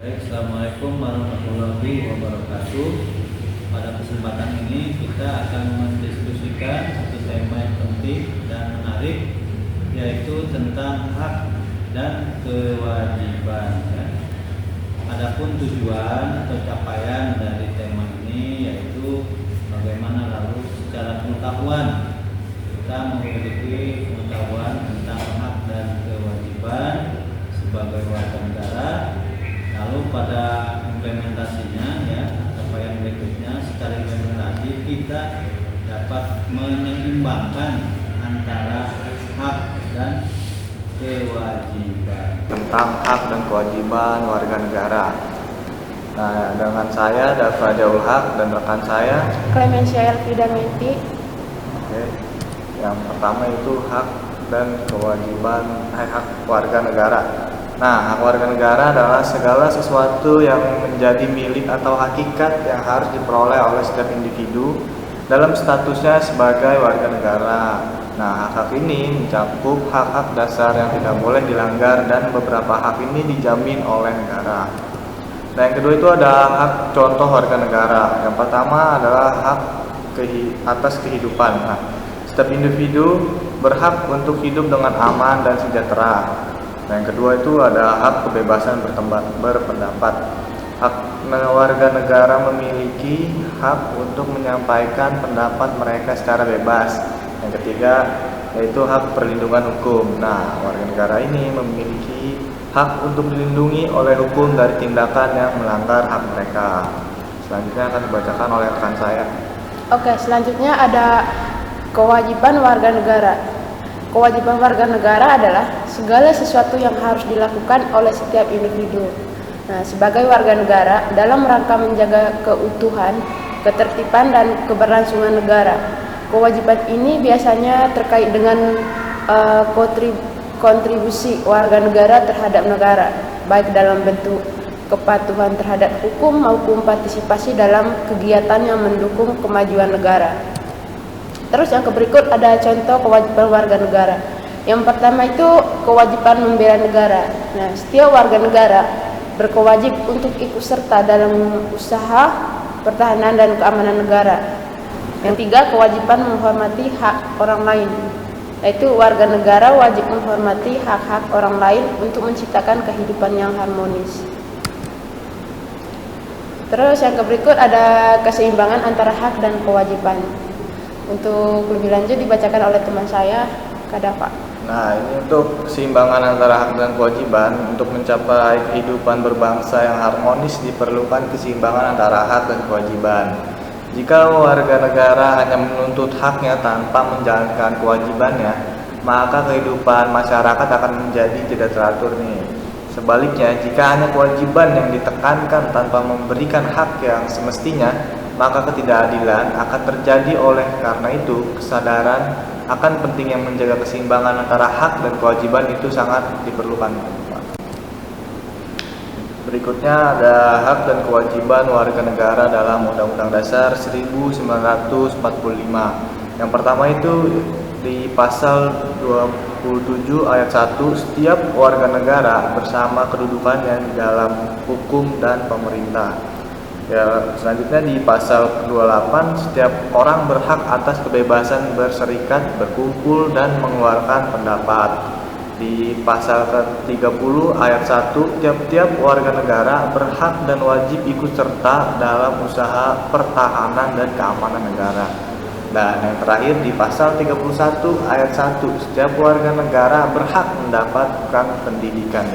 Assalamualaikum warahmatullahi wabarakatuh. Pada kesempatan ini kita akan mendiskusikan satu tema yang penting dan menarik, yaitu tentang hak dan kewajiban. Adapun tujuan atau capaian dari tema ini yaitu bagaimana lalu secara pengetahuan kita memiliki pengetahuan tentang hak dan kewajiban sebagai warga negara. Lalu pada implementasinya capaian berikutnya secara implementasi kita dapat menyeimbangkan antara hak dan kewajiban. Tentang hak dan kewajiban warga negara. Nah, dengan saya Dafa Jaul Haq dan rekan saya Clemencia Elvida Menti. Oke. Yang pertama itu hak dan kewajiban hak warga negara. Nah, hak warga negara adalah segala sesuatu yang menjadi milik atau hakikat yang harus diperoleh oleh setiap individu dalam statusnya sebagai warga negara. Nah, hak-hak ini mencakup hak-hak dasar yang tidak boleh dilanggar dan beberapa hak ini dijamin oleh negara. Nah, yang kedua itu ada hak contoh warga negara. Yang pertama adalah hak atas kehidupan. Nah, setiap individu berhak untuk hidup dengan aman dan sejahtera. Nah, yang kedua itu ada hak kebebasan berpendapat. Hak warga negara memiliki hak untuk menyampaikan pendapat mereka secara bebas. Yang ketiga yaitu hak perlindungan hukum. Nah, warga negara ini memiliki hak untuk dilindungi oleh hukum dari tindakan yang melanggar hak mereka. Selanjutnya akan dibacakan oleh rekan saya. Oke, selanjutnya ada kewajiban warga negara. Kewajiban warga negara adalah segala sesuatu yang harus dilakukan oleh setiap individu. Nah, sebagai warga negara dalam rangka menjaga keutuhan, ketertiban dan keberlangsungan negara. Kewajiban ini biasanya terkait dengan kontribusi warga negara terhadap negara, baik dalam bentuk kepatuhan terhadap hukum maupun partisipasi dalam kegiatan yang mendukung kemajuan negara. Terus yang berikut ada contoh kewajiban warga negara. Yang pertama itu kewajiban membela negara. Nah, setiap warga negara berkewajib untuk ikut serta dalam usaha pertahanan dan keamanan negara. Yang tiga, kewajiban menghormati hak orang lain. Yaitu warga negara wajib menghormati hak-hak orang lain untuk menciptakan kehidupan yang harmonis. Terus yang berikut ada keseimbangan antara hak dan kewajiban. Untuk lebih lanjut dibacakan oleh teman saya, Kak Dafa. Nah, ini untuk keseimbangan antara hak dan kewajiban. Untuk mencapai kehidupan berbangsa yang harmonis diperlukan keseimbangan antara hak dan kewajiban. Jika warga negara hanya menuntut haknya tanpa menjalankan kewajibannya, maka kehidupan masyarakat akan menjadi tidak teratur nih. Sebaliknya, jika hanya kewajiban yang ditekankan tanpa memberikan hak yang semestinya, maka ketidakadilan akan terjadi. Oleh karena itu, kesadaran akan pentingnya menjaga keseimbangan antara hak dan kewajiban itu sangat diperlukan. Berikutnya ada hak dan kewajiban warga negara dalam Undang-Undang Dasar 1945. Yang pertama itu di pasal 27 ayat 1, setiap warga negara bersama kedudukannya di dalam hukum dan pemerintah. Ya, selanjutnya di pasal 28, setiap orang berhak atas kebebasan berserikat, berkumpul dan mengeluarkan pendapat. Di pasal ke-30 ayat 1, tiap-tiap warga negara berhak dan wajib ikut serta dalam usaha pertahanan dan keamanan negara. Dan yang terakhir di pasal 31 ayat 1, setiap warga negara berhak mendapatkan pendidikan.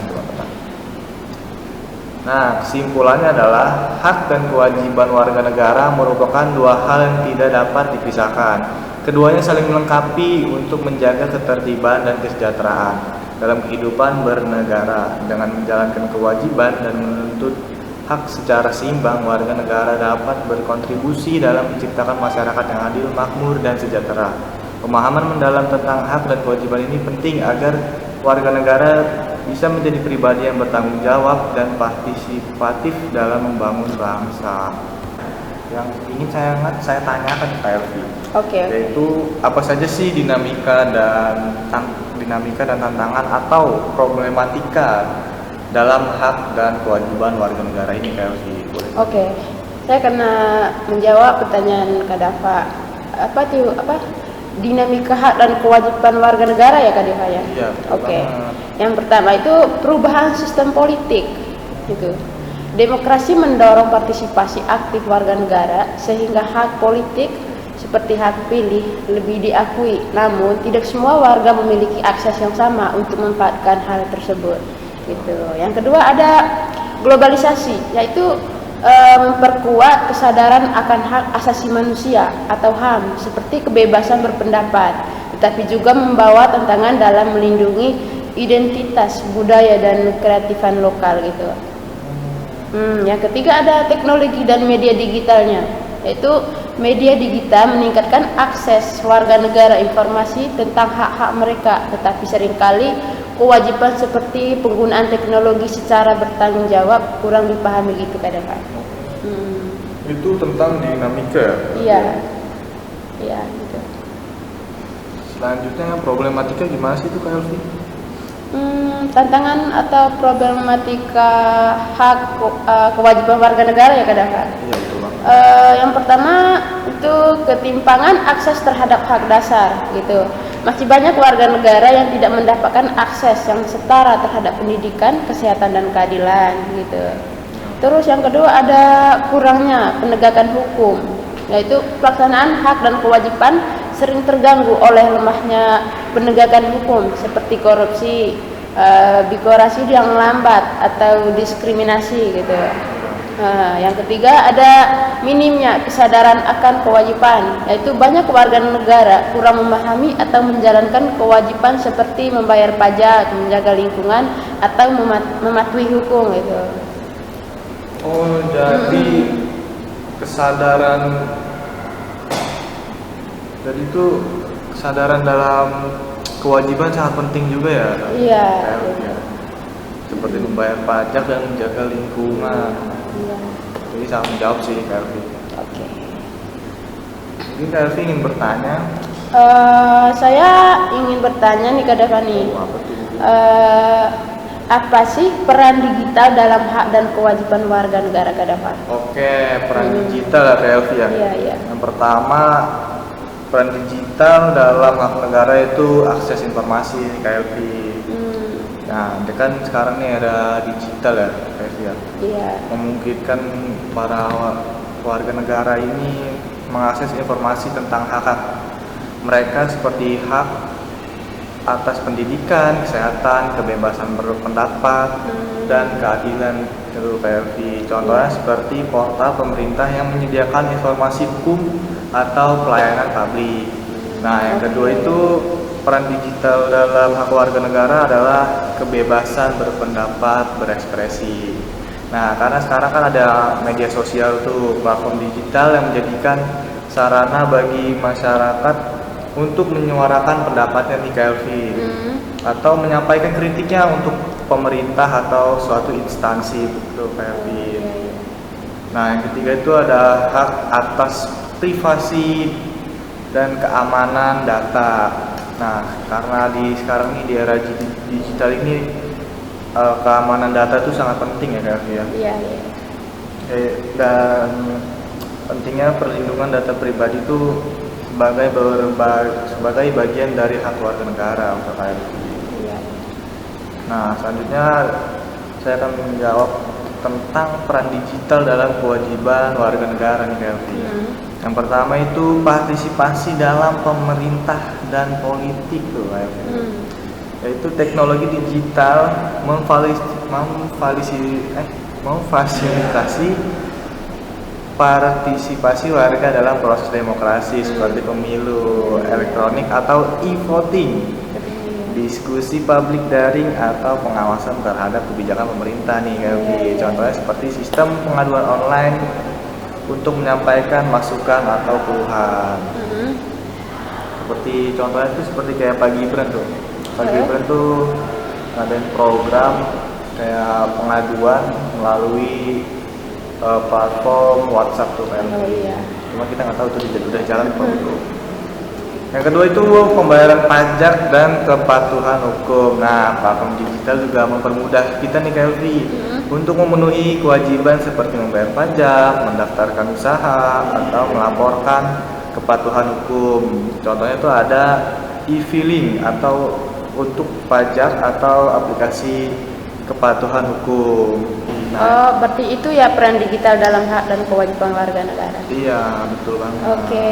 Nah, kesimpulannya adalah hak dan kewajiban warga negara merupakan dua hal yang tidak dapat dipisahkan. Keduanya saling melengkapi untuk menjaga ketertiban dan kesejahteraan dalam kehidupan bernegara. Dengan menjalankan kewajiban dan menuntut hak secara seimbang, warga negara dapat berkontribusi dalam menciptakan masyarakat yang adil, makmur, dan sejahtera. Pemahaman mendalam tentang hak dan kewajiban ini penting agar warga negara bisa menjadi pribadi yang bertanggung jawab dan partisipatif dalam membangun bangsa. Yang ingin saya tanyakan ke Elvi, yaitu apa saja sih dinamika dan tantangan atau problematika dalam hak dan kewajiban warga negara ini Kak Elvi? Oke, saya kena menjawab pertanyaan Kak Dafa. Dinamika hak dan kewajiban warga negara ya Kak Dafa ya? Iya. Oke. Yang pertama itu perubahan sistem politik, gitu. Demokrasi mendorong partisipasi aktif warga negara sehingga hak politik seperti hak pilih lebih diakui. Namun tidak semua warga memiliki akses yang sama untuk memanfaatkan hal tersebut. Gitu. Yang kedua ada globalisasi, yaitu memperkuat kesadaran akan hak asasi manusia atau HAM seperti kebebasan berpendapat, tetapi juga membawa tantangan dalam melindungi identitas budaya dan kreatifan lokal gitu. Yang ketiga ada teknologi dan media digitalnya, yaitu media digital meningkatkan akses warga negara informasi tentang hak-hak mereka, tetapi seringkali kewajiban seperti penggunaan teknologi secara bertanggung jawab kurang dipahami gitu kadang-kadang. Itu tentang dinamika. Iya, gitu. Selanjutnya problematika gimana sih itu Kak Elvi? Tantangan atau problematika hak kewajiban warga negara ya kadang-kadang. Iya betul Bang. Yang pertama itu ketimpangan akses terhadap hak dasar gitu. Masih banyak warga negara yang tidak mendapatkan akses yang setara terhadap pendidikan, kesehatan dan keadilan gitu. Terus yang kedua ada kurangnya penegakan hukum, yaitu pelaksanaan hak dan kewajiban sering terganggu oleh lemahnya penegakan hukum seperti korupsi, birokrasi yang lambat atau diskriminasi gitu. Yang ketiga ada minimnya kesadaran akan kewajiban, yaitu banyak warga negara kurang memahami atau menjalankan kewajiban seperti membayar pajak, menjaga lingkungan atau mematuhi hukum gitu. Oh, jadi kesadaran, jadi itu kesadaran dalam kewajiban sangat penting juga ya. Iya. Seperti membayar pajak dan menjaga lingkungan. Iya. Jadi sangat menjawab sih Kak Elvi. Oke. Mungkin Kak Elvi ingin bertanya. Saya ingin bertanya nih Kak Devani. Apa tuh? Apa sih peran digital dalam hak dan kewajiban warga negara Kak Devani? Oke, peran digital ya Kak Elvi ya. Iya. Yang pertama, peran digital dalam hak negara itu akses informasi Kak Elvi. Nah, kan sekarang nih ada digital ya, ya. Iya. Memungkinkan para warga negara ini mengakses informasi tentang hak-hak mereka seperti hak atas pendidikan, kesehatan, kebebasan berpendapat, dan keadilan itu PLV. Contohnya seperti portal pemerintah yang menyediakan informasi hukum atau pelayanan publik. Nah, yang kedua itu peran digital dalam hak warga negara adalah kebebasan berpendapat, berekspresi. Nah, karena sekarang kan ada media sosial tuh, platform digital yang menjadikan sarana bagi masyarakat untuk menyuarakan pendapatnya di KLV atau menyampaikan kritiknya untuk pemerintah atau suatu instansi begitu KLV. Nah, yang ketiga itu ada hak atas privasi dan keamanan data. Nah, karena sekarang ini di era digital ini keamanan data itu sangat penting ya Kak ya. Iya. Dan pentingnya perlindungan data pribadi itu sebagai bagian dari hak warga negara untuk KLV. Iya. Nah, selanjutnya saya akan menjawab tentang peran digital dalam kewajiban warga negara nih KLV. Yang pertama itu partisipasi dalam pemerintah dan politik tuh, yaitu teknologi digital memfasilitasi partisipasi warga dalam proses demokrasi seperti pemilu elektronik atau e-voting, diskusi publik daring atau pengawasan terhadap kebijakan pemerintah nih Contohnya seperti sistem pengaduan online untuk menyampaikan masukan atau keluhan. Seperti contohnya itu seperti kayak Pak Gibran tuh. Pak Gibran tuh ngadain program kayak pengaduan melalui platform WhatsApp tuh kan. Oh iya. Cuma kita nggak tahu tuh udah jalan apa belum. Yang kedua itu pembayaran pajak dan kepatuhan hukum. Nah, platform digital juga mempermudah kita nih Kelvi untuk memenuhi kewajiban seperti membayar pajak, mendaftarkan usaha, atau melaporkan kepatuhan hukum. Contohnya itu ada e-filing atau untuk pajak atau aplikasi kepatuhan hukum. Oh, berarti itu ya peran digital dalam hak dan kewajiban warga negara. Iya, betul banget. Oke.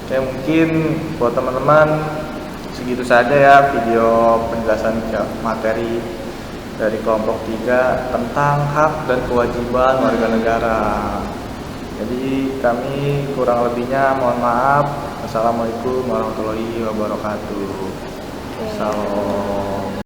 Oke, mungkin buat teman-teman segitu saja ya video penjelasan materi dari kelompok 3 tentang hak dan kewajiban warga negara. Jadi kami kurang lebihnya mohon maaf. Assalamualaikum warahmatullahi wabarakatuh. Oke. Salam.